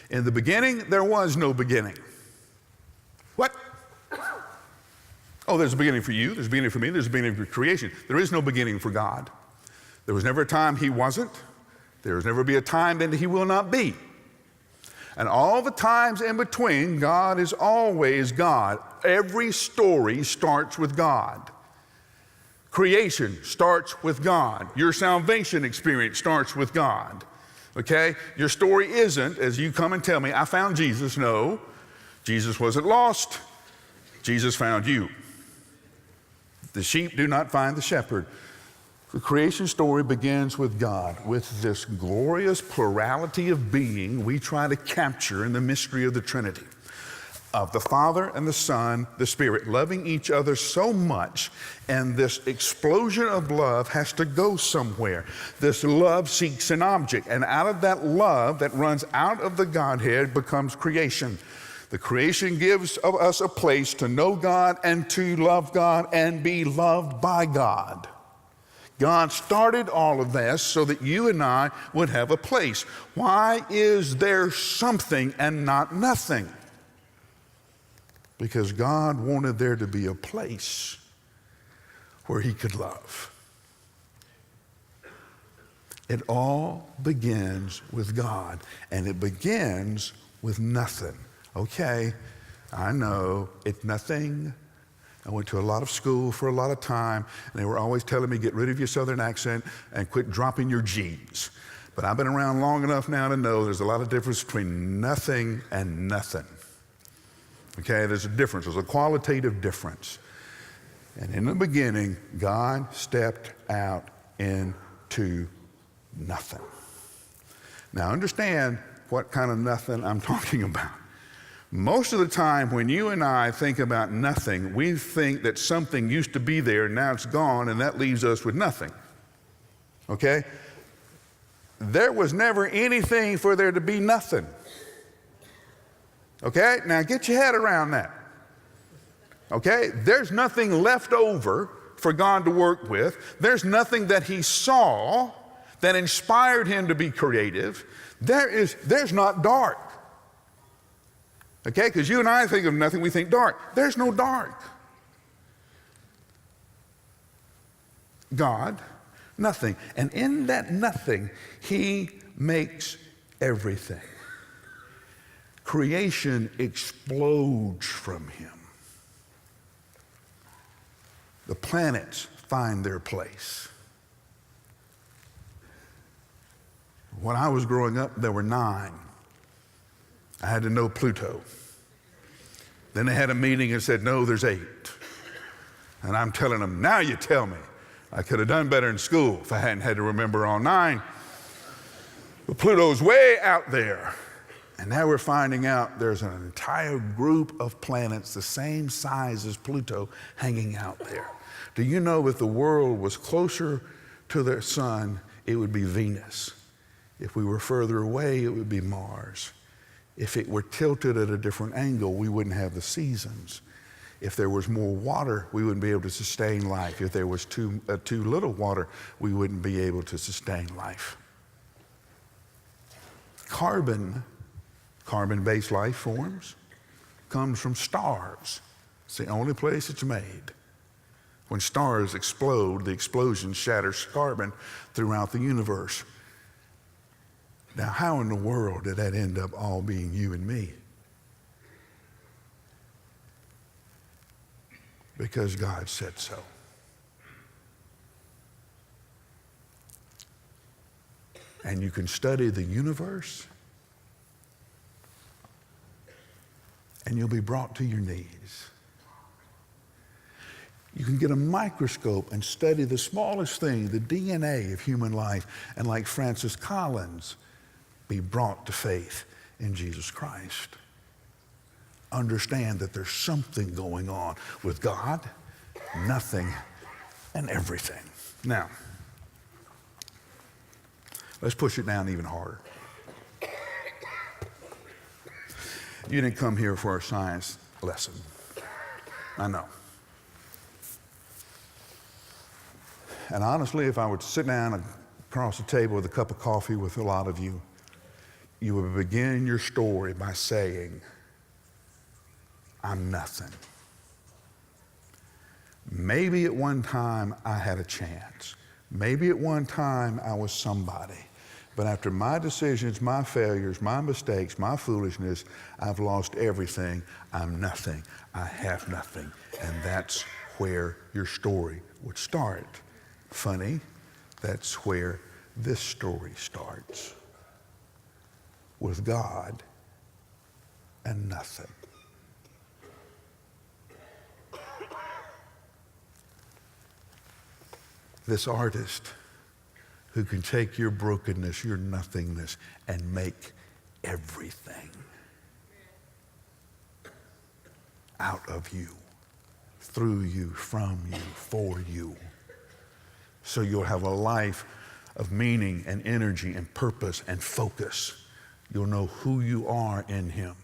In the beginning, there was no beginning. What? Oh, there's a beginning for you, there's a beginning for me, there's a beginning for creation. There is no beginning for God. There was never a time he wasn't. There will never be a time that he will not be. And all the times in between, God is always God. Every story starts with God. Creation starts with God. Your salvation experience starts with God. Okay? Your story isn't, as you come and tell me, I found Jesus. No, Jesus wasn't lost. Jesus found you. The sheep do not find the shepherd. The creation story begins with God, with this glorious plurality of being we try to capture in the mystery of the Trinity, of the Father and the Son, the Spirit, loving each other so much, and this explosion of love has to go somewhere. This love seeks an object, and out of that love that runs out of the Godhead becomes creation. The creation gives us a place to know God and to love God and be loved by God. God started all of this so that you and I would have a place. Why is there something and not nothing? Because God wanted there to be a place where he could love. It all begins with God, and it begins with nothing. Okay, I know it's nothing. I went to a lot of school for a lot of time, and they were always telling me, get rid of your Southern accent and quit dropping your G's. But I've been around long enough now to know there's a lot of difference between nothing and nothing. Okay, there's a difference. There's a qualitative difference. And in the beginning, God stepped out into nothing. Now understand what kind of nothing I'm talking about. Most of the time when you and I think about nothing, we think that something used to be there and now it's gone, and that leaves us with nothing. Okay? There was never anything for there to be nothing. Okay? Now get your head around that. Okay? There's nothing left over for God to work with. There's nothing that he saw that inspired him to be creative. There's not dark. Okay, because you and I think of nothing, we think dark. There's no dark. God, nothing. And in that nothing, he makes everything. Creation explodes from him. The planets find their place. When I was growing up, there were 9. I had to know Pluto. Then they had a meeting and said, no, there's 8. And I'm telling them, now you tell me. I could have done better in school if I hadn't had to remember all 9. But Pluto's way out there. And now we're finding out there's an entire group of planets the same size as Pluto hanging out there. Do you know if the world was closer to the sun, it would be Venus. If we were further away, it would be Mars. If it were tilted at a different angle, we wouldn't have the seasons. If there was more water, we wouldn't be able to sustain life. If there was too little water, we wouldn't be able to sustain life. Carbon-based life forms, comes from stars. It's the only place it's made. When stars explode, the explosion shatters carbon throughout the universe. Now, how in the world did that end up all being you and me? Because God said so. And you can study the universe, and you'll be brought to your knees. You can get a microscope and study the smallest thing, the DNA of human life, and like Francis Collins, be brought to faith in Jesus Christ. Understand that there's something going on with God, nothing, and everything. Now, let's push it down even harder. You didn't come here for a science lesson. I know. And honestly, if I were to sit down across the table with a cup of coffee with a lot of you, you will begin your story by saying, I'm nothing. Maybe at one time I had a chance. Maybe at one time I was somebody. But after my decisions, my failures, my mistakes, my foolishness, I've lost everything. I'm nothing. I have nothing. And that's where your story would start. Funny, that's where this story starts. With God and nothing. This artist who can take your brokenness, your nothingness, and make everything out of you, through you, from you, for you. So you'll have a life of meaning and energy and purpose and focus. You'll know who you are in Him.